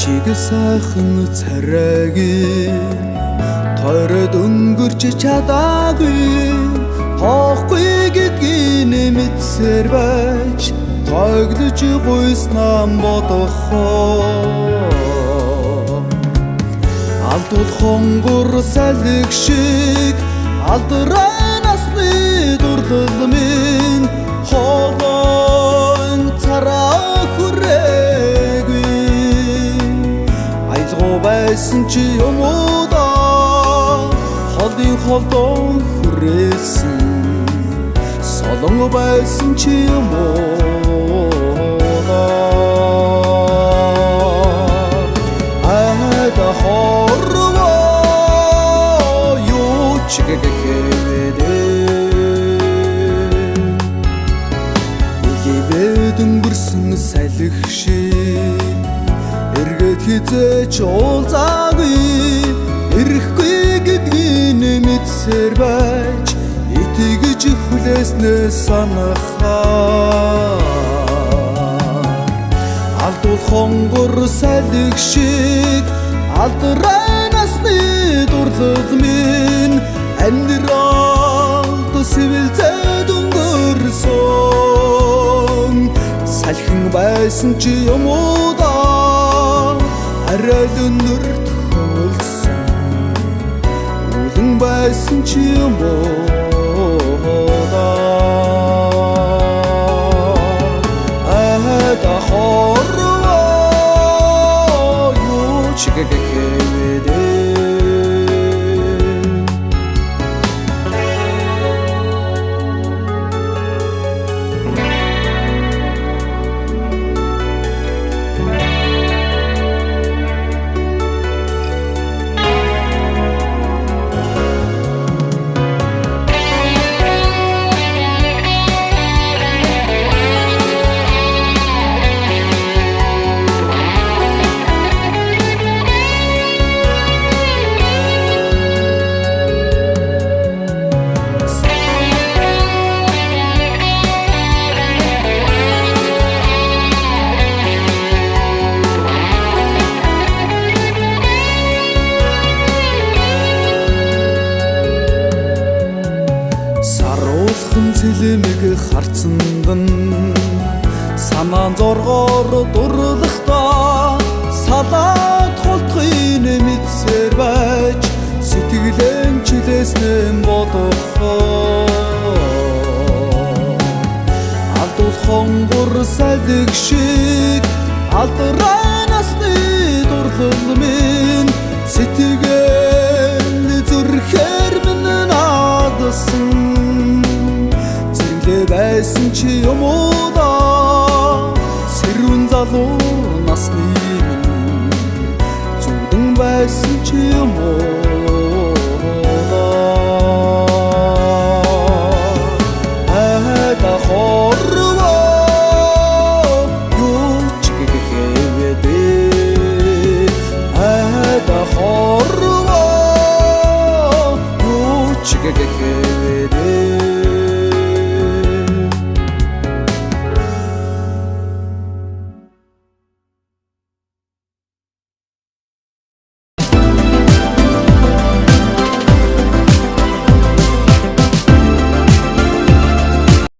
чиг сайхан царайг тойроод өнгөрч чадаагүй тоохгүй гэдгийг мэдсээр байж тоглож гуйснаа бодохоо алдвал хонгор салхи шиг алдраа насны дурлал минь хоолой цараа хүрээгүй айлгуу байсан чи юм уу да холын холдон хүрээсэн солон байсан чи юм уу да ада хорвоо юу чигэгэхэвэдэ ивэд өнгөрсөн салхи шиг эргээд хизээч уулзаагүй ирэхгүй гэдгийг мэдсээр байж итгэж хүлээснээ санахаар алдвал хонгор салхи шиг алдраа насны дурлал минь амьдралд сэвэлзээд өнгөрсөн салхин байсан чи юм уу да арай л өнөрт хөлсөн үлэн байсан чи юм уу да ада хорвоо юу чигэгэхэвэдэ цэлмэг харцандан санаан зоргоор дурлахдаа салаад холдохын мэдсээр байж сэтгэлэн чилээснээ бодохоо алдвал хонгор салхи шиг алдраа насны дурлал минь сэтгэл зүрхээр минь наадсан байсан чи юм уу да сэрүүн залуу насны минь зүудэн байсан чи юм уу да ада хорвоо юу чигэгэхэвэдэ ада хорвоо юу чигэгэхэвэдэ